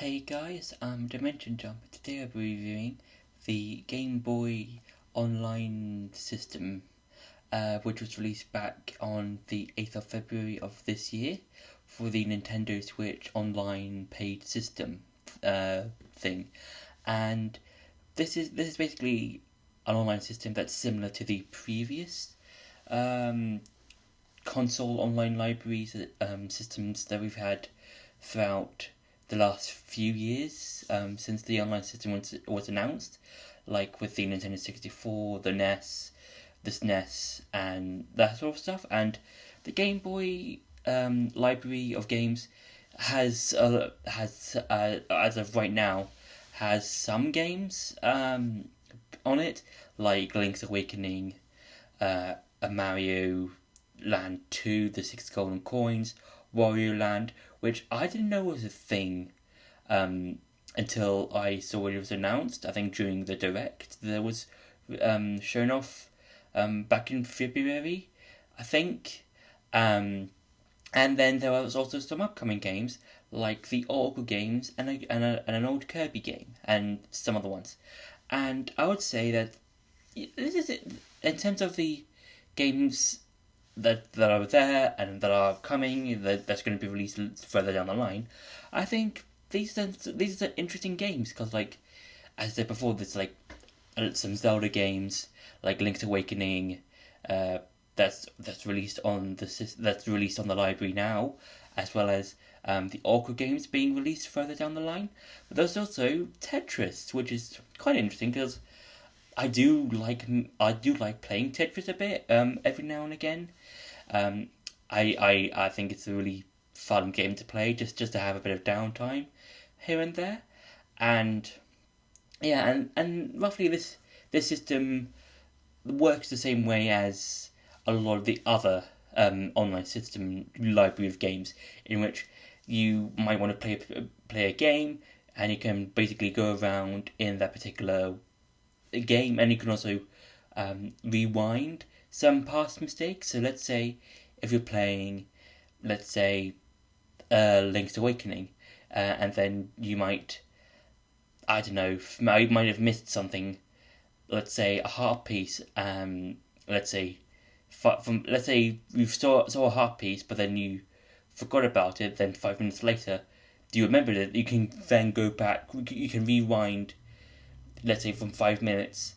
Hey guys, I'm Dimension Jumper. Today I'll be reviewing the Game Boy Online System, which was released back on the 8th of February of this year for the Nintendo Switch Online paid system thing. And this is basically an online system that's similar to the previous console online libraries systems that we've had throughout the last few years since the online system was announced, like with the Nintendo 64, the NES, the SNES, and that sort of stuff. And the Game Boy library of games has as of right now has some games on it, like Link's Awakening, a Mario Land 2, the 6 Golden Coins, Wario Land, which I didn't know was a thing until I saw it was announced. I think during the Direct that was shown off back in February, I think. And then there was also some upcoming games like the Oracle games and an old Kirby game and some other ones. And I would say that this is it in terms of the games that are there and that are coming, that's going to be released further down the line. I think these are interesting games because, like, as I said before, there's like some Zelda games like Link's Awakening, that's released on the library now, as well as the Oracle games being released further down the line. But there's also Tetris, which is quite interesting because I do like playing Tetris a bit every now and again. I think it's a really fun game to play just to have a bit of downtime here and there, and yeah, and roughly this system works the same way as a lot of the other online system library of games, in which you might want to play a game and you can basically go around in that particular game, and you can also rewind some past mistakes. So let's say if you're playing, let's say, Link's Awakening, and then you might, I don't know, might have missed something. Let's say a heart piece. Let's say you saw a heart piece, but then you forgot about it. Then 5 minutes later, you remembered it. You can then go back. You can rewind, let's say, from 5 minutes,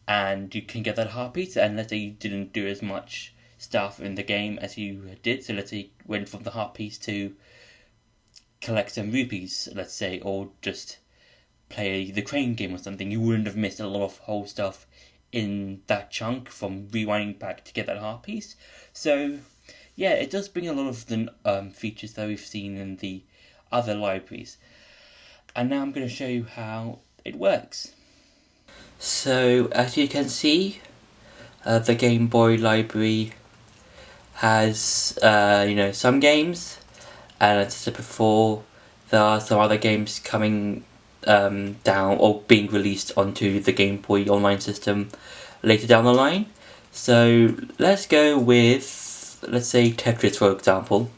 and you can get that heart piece. And let's say you didn't do as much stuff in the game as you did, so let's say you went from the heart piece to collect some rupees, let's say, or just play the crane game or something, you wouldn't have missed a lot of whole stuff in that chunk from rewinding back to get that heart piece. So yeah, it does bring a lot of the features that we've seen in the other libraries. And now I'm going to show you how it works. So as you can see, the Game Boy library has some games, and as I said before, there are some other games coming down or being released onto the Game Boy Online System later down the line. So let's go with, let's say, Tetris, for example.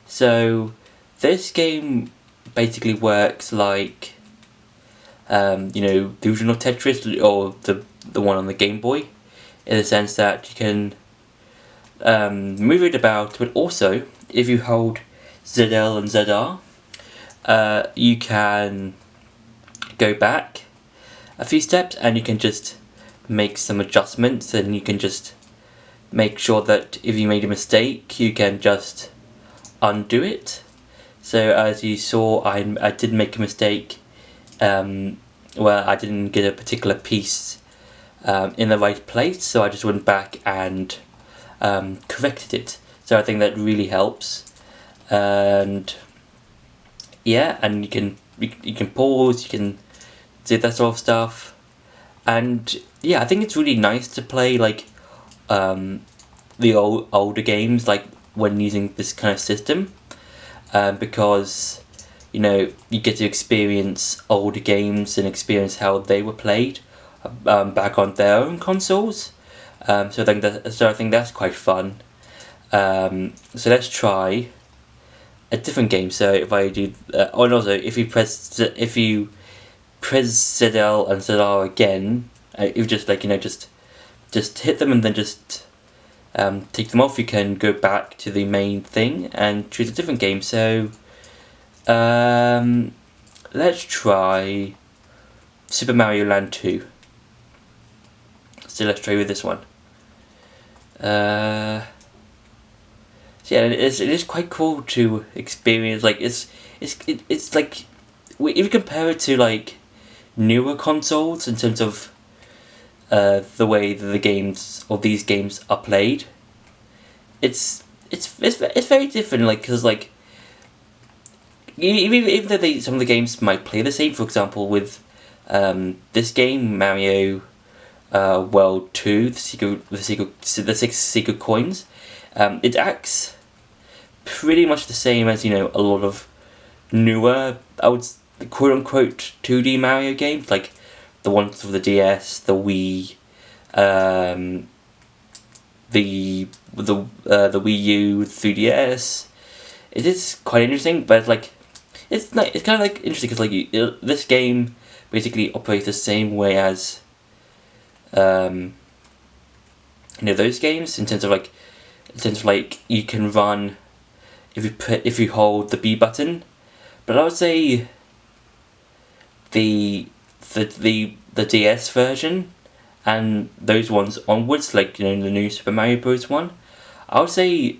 So this game basically works like the original Tetris, or the one on the Game Boy, in the sense that you can move it about, but also if you hold ZL and ZR, you can go back a few steps and you can just make some adjustments, and you can just make sure that if you made a mistake you can just undo it. So as you saw, I did make a mistake where I didn't get a particular piece in the right place, so I just went back and corrected it. So I think that really helps. And yeah, and you can pause, you can do that sort of stuff. And yeah, I think it's really nice to play like the older games, like when using this kind of system, because you get to experience older games and experience how they were played back on their own consoles. So I think that's quite fun. So let's try a different game. So if I do, and also if you press ZL and ZR again, you just just hit them and then just take them off. You can go back to the main thing and choose a different game. So let's try Super Mario Land 2. So let's try with this one. So yeah, it is quite cool to experience. Like it's like, if you compare it to like newer consoles in terms of the way that these games are played, it's very different. Like, because like even though some of the games might play the same. For example, with this game, Mario World 2, the six secret coins, it acts pretty much the same as, a lot of newer, I would quote unquote 2D Mario games, like the ones for the DS, the Wii, the Wii U, 3DS. It is quite interesting, but like it's kind of like interesting because like this game basically operates the same way as those games in terms of like you can run if you hold the B button, but I would say the DS version and those ones onwards, like the new Super Mario Bros. One, I would say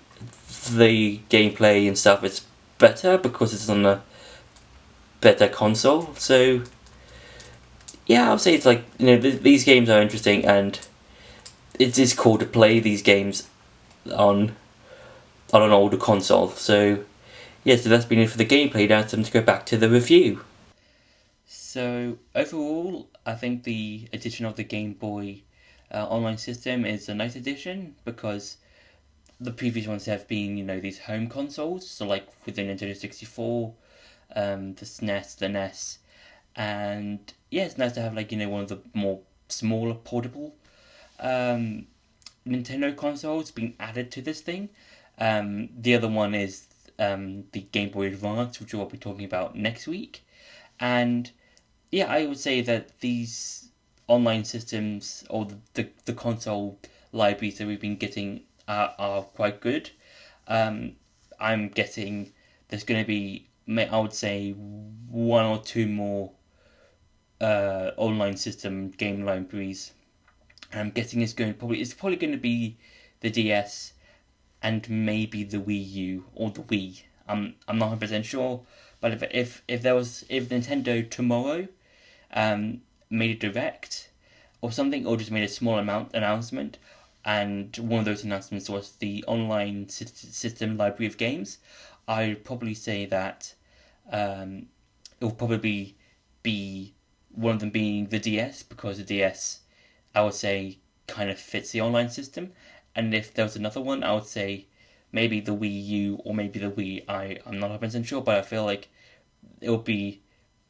the gameplay and stuff is better because it's on a better console. So yeah, I would say it's like these games are interesting, and it is cool to play these games on an older console. So yeah, so that's been it for the gameplay. Now it's time to go back to the review. So overall, I think the addition of the Game Boy Online System is a nice addition, because the previous ones have been, these home consoles. So like with the Nintendo 64, the SNES, the NES, and yeah, it's nice to have like one of the more smaller portable Nintendo consoles being added to this thing. The other one is the Game Boy Advance, which we'll be talking about next week. And yeah, I would say that these online systems, or the console libraries that we've been getting, are quite good. I'm guessing there's going to be, I would say, one or two more online system game libraries. I'm guessing it's probably going to be the DS and maybe the Wii U or the Wii. I'm not 100% sure, but if Nintendo tomorrow made a direct or something, or just made a small announcement, and one of those announcements was the online system library of games, I'd probably say that it will probably be one of them being the DS, because the DS, I would say, kind of fits the online system. And if there was another one, I would say maybe the Wii U or maybe the Wii. I'm not 100% sure, but I feel like it will be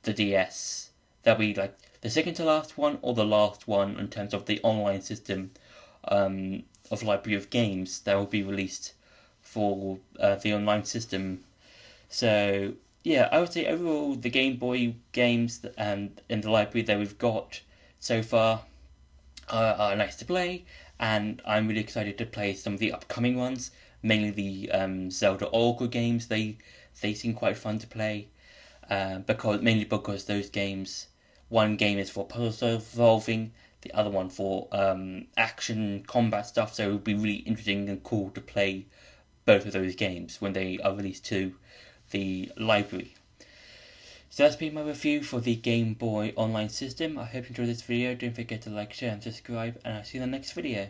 the DS. That'll be like the second to last one or the last one in terms of the online system of library of games that will be released for the online system. So yeah, I would say overall the Game Boy games in the library that we've got so far are nice to play, and I'm really excited to play some of the upcoming ones, mainly the Zelda Oracle games. They seem quite fun to play, because those games, one game is for puzzle solving, the other one for action combat stuff. So it would be really interesting and cool to play both of those games when they are released to the library. So that's been my review for the Game Boy Online System. I hope you enjoyed this video. Don't forget to like, share and subscribe, and I'll see you in the next video.